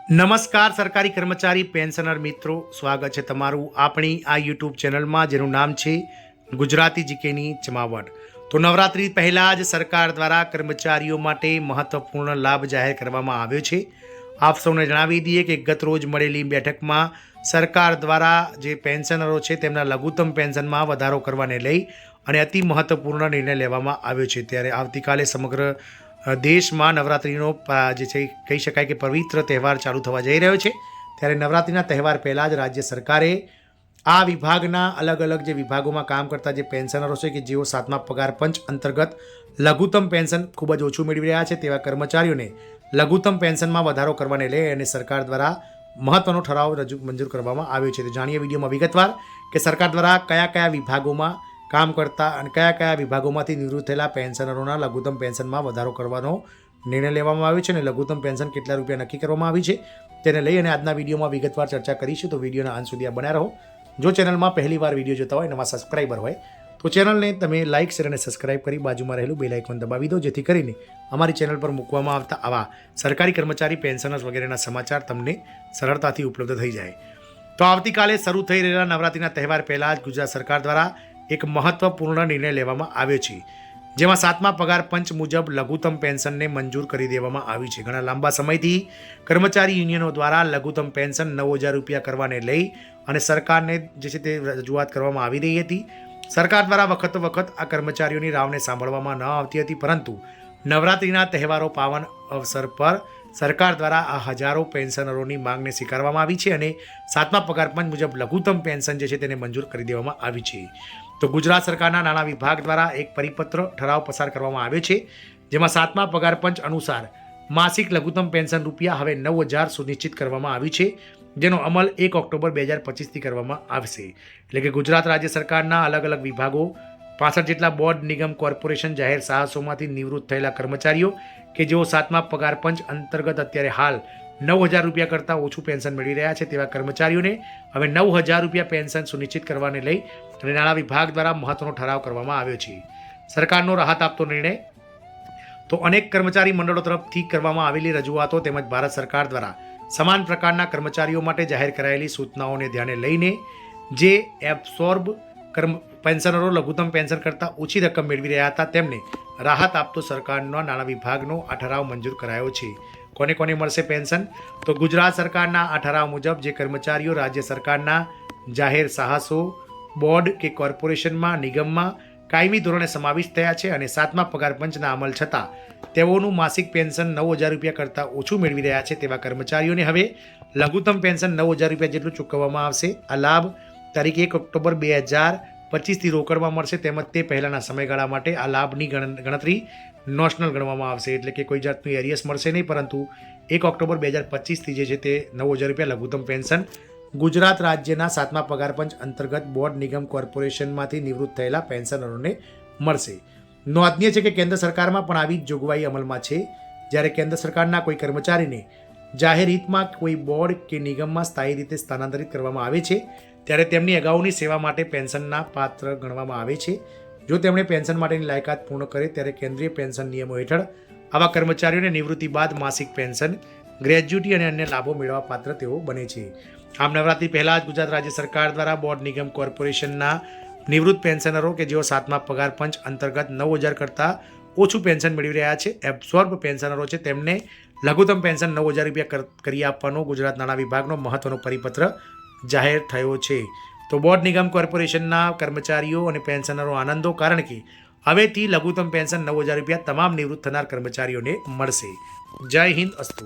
નમસ્કાર સરકારી કર્મચારી પેન્શનર મિત્રો, સ્વાગત છે તમારું આપણી આ યુટ્યુબ ચેનલમાં જેનું નામ છે ગુજરાતી જીકેની જમાવટ। તો નવરાત્રી પહેલાં જ સરકાર દ્વારા કર્મચારીઓ માટે મહત્વપૂર્ણ લાભ જાહેર કરવામાં આવ્યો છે। આપ સૌને જણાવી દઈએ કે ગત રોજ મળેલી બેઠકમાં સરકાર દ્વારા જે પેન્શનરો છે તેમના લઘુત્તમ પેન્શનમાં વધારો કરવાને લઈ અને અતિ મહત્વપૂર્ણ નિર્ણય લેવામાં આવ્યો છે। ત્યારે આવતીકાલે સમગ્ર દેશમાં નવરાત્રિનો જે છે કહી શકાય કે પવિત્ર તહેવાર ચાલુ થવા જઈ રહ્યો છે। ત્યારે નવરાત્રિના તહેવાર પહેલાં જ રાજ્ય સરકારે આ વિભાગના અલગ અલગ જે વિભાગોમાં કામ કરતા જે પેન્શનરો છે કે જેઓ 7મા પગાર પંચ અંતર્ગત લઘુત્તમ પેન્શન ખૂબ જ ઓછું મેળવી રહ્યા છે તેવા કર્મચારીઓને લઘુત્તમ પેન્શનમાં વધારો કરવાને લઈ અને સરકાર દ્વારા મહત્વનો ઠરાવ મંજૂર કરવામાં આવ્યો છે। તો જાણીએ વિડીયોમાં વિગતવાર કે સરકાર દ્વારા કયા કયા વિભાગોમાં કામ કરતા અને કયા કયા વિભાગોમાંથી નિવૃત્ત થયેલા પેન્શનરોના લઘુત્તમ પેન્શનમાં વધારો કરવાનો નિર્ણય લેવામાં આવ્યો છે અને લઘુત્તમ પેન્શન કેટલા રૂપિયા નક્કી કરવામાં આવી છે તેને લઈ અને આજના વિડીયોમાં વિગતવાર ચર્ચા કરીશું। તો વિડીયોના અંત સુધી બન્યા રહો। જો ચેનલમાં પહેલીવાર વિડીયો જોતા હોય, નવા સબસ્ક્રાઈબર હોય તો ચેનલને તમે લાઇક, શેર અને સબસ્ક્રાઈબ કરી બાજુમાં રહેલું બેલ આઇકોન દબાવી દો, જેથી કરીને અમારી ચેનલ પર મૂકવામાં આવતા આવા સરકારી કર્મચારી પેન્શનર્સ વગેરેના સમાચાર તમને સરળતાથી ઉપલબ્ધ થઈ જાય। તો આવતીકાલે શરૂ થઈ રહેલા નવરાત્રિના તહેવાર પહેલાં જ ગુજરાત સરકાર દ્વારા એક મહત્વપૂર્ણ નિર્ણય લેવામાં આવ્યો છે, જેમાં 7મા પગાર પંચ મુજબ લઘુત્તમ પેન્શનને મંજૂર કરી દેવામાં આવી છે। ઘણા લાંબા સમયથી કર્મચારી યુનિયનો દ્વારા લઘુત્તમ પેન્શન 9,000 રૂપિયા કરવાને લઈ અને સરકારને જે છે તે રજૂઆત કરવામાં આવી રહી હતી। સરકાર દ્વારા વખતો વખત આ કર્મચારીઓની રાવને સાંભળવામાં ન આવતી હતી, પરંતુ નવરાત્રિના તહેવારો પાવન અવસર પર સરકાર દ્વારા આ હજારો પેન્શનરોની માંગને સ્વીકારવામાં આવી છે અને 7મા પગાર પંચ મુજબ લઘુત્તમ પેન્શન જે છે તેને મંજૂર કરી દેવામાં આવી છે। તો ગુજરાત સરકારના નાણાં વિભાગ દ્વારા એક પરિપત્ર ઠરાવ પસાર કરવામાં આવ્યો છે, જેમાં 7મા પગાર પંચ અનુસાર માસિક લઘુત્તમ પેન્શન રૂપિયા હવે 9,000 સુનિશ્ચિત કરવામાં આવ્યું છે, જેનો અમલ 1 ઓક્ટોબર 2025થી કરવામાં આવશે। એટલે કે ગુજરાત રાજ્ય સરકારના અલગ અલગ વિભાગો 65 જેટલા બોર્ડ, નિગમ, કોર્પોરેશન, જાહેર સાહસોમાંથી નિવૃત્ત થયેલા કર્મચારીઓ કે જેઓ 7મા પગાર પંચ અંતર્ગત અત્યારે હાલ 9,000 રૂપિયા કરતાં ઓછું પેન્શન મેળવી રહ્યા છે તેવા કર્મચારીઓને હવે 9,000 રૂપિયા પેન્શન સુનિશ્ચિત કરવાને લઈ અને નાણાં વિભાગ દ્વારા મહત્વનો ઠરાવ કરવામાં આવ્યો છે। સરકારનો રાહત આપતો નિર્ણય તો અનેક કર્મચારી મંડળો તરફથી કરવામાં આવેલી રજૂઆતો તેમજ ભારત સરકાર દ્વારા સમાન પ્રકારના કર્મચારીઓ માટે જાહેર કરાયેલી સૂચનાઓને ધ્યાને લઈને જે એબ્સોર્બ પેન્શનરો લઘુત્તમ પેન્શન કરતાં ઓછી રકમ મેળવી રહ્યા હતા તેમને રાહત આપતો સરકારના નાણાં વિભાગનો આ ઠરાવ મંજૂર કરાયો છે। કોને કોને મળશે પેન્શન? તો ગુજરાત સરકારના આ ઠરાવ મુજબ જે કર્મચારીઓ રાજ્ય સરકારના જાહેર સાહસો, બોર્ડ કે કોર્પોરેશનમાં, નિગમમાં કાયમી ધોરણે સમાવિષ્ટ થયા છે અને 7મા પગાર પંચના અમલ છતાં તેઓનું માસિક પેન્શન 9,000 રૂપિયા કરતાં ઓછું મેળવી રહ્યા છે તેવા કર્મચારીઓને હવે લઘુત્તમ પેન્શન 9,000 રૂપિયા જેટલું ચૂકવવામાં આવશે। આ લાભ તારીખ 1 ઓક્ટોબર 2025થી રોકડમાં મળશે, તેમજ તે પહેલાંના સમયગાળા માટે આ લાભની ગણતરી નોશનલ ગણવામાં આવશે। એટલે કે કોઈ જાતનું એરિયસ મળશે નહીં, પરંતુ 1 ઓક્ટોબર 2025થી જે છે તે 9,000 રૂપિયા લઘુત્તમ પેન્શન ગુજરાત રાજ્યના 7મા પગાર પંચ અંતર્ગત બોર્ડ, નિગમ, કોર્પોરેશનમાંથી નિવૃત્ત થયેલા પેન્શનરોને મળશે। નોંધનીય છે કે કેન્દ્ર સરકારમાં પણ આવી જ જોગવાઈ અમલમાં છે। જ્યારે કેન્દ્ર સરકારના કોઈ કર્મચારીને જાહેર હિતમાં કોઈ બોર્ડ કે નિગમમાં સ્થાયી રીતે સ્થાનાંતરિત કરવામાં આવે છે ત્યારે તેમની અગાઉની સેવા માટે પેન્શનના પાત્ર ગણવામાં આવે છે। જો તેમણે પેન્શન માટેની લાયકાત પૂર્ણ કરે ત્યારે કેન્દ્રીય પેન્શન નિયમો હેઠળ આવા કર્મચારીઓને નિવૃત્તિ બાદ માસિક પેન્શન, ગ્રેજ્યુટી અને અન્ય લાભો મેળવવા પાત્ર તેઓ બને છે। આમ નવરાત્રી પહેલાં જ ગુજરાત રાજ્ય સરકાર દ્વારા બોર્ડ, નિગમ, કોર્પોરેશનના નિવૃત્ત પેન્શનરો કે જેઓ 7મા પગાર પંચ અંતર્ગત 9,000 કરતાં ઓછું પેન્શન મેળવી રહ્યા છે, એબ્સોર્બ પેન્શનરો છે, તેમને લઘુત્તમ પેન્શન 9,000 રૂપિયા કરી આપવાનો ગુજરાત નાણાં વિભાગનો મહત્વનો પરિપત્ર જાહેર થયો છે। તો બોર્ડ, નિગમ, કોર્પોરેશનના કર્મચારીઓ અને પેન્શનરો આનંદો, કારણ કે હવેથી લઘુત્તમ પેન્શન 9,000 રૂપિયા તમામ નિવૃત્ત થનાર કર્મચારીઓને મળશે। જય હિન્દ, અસ્તુ।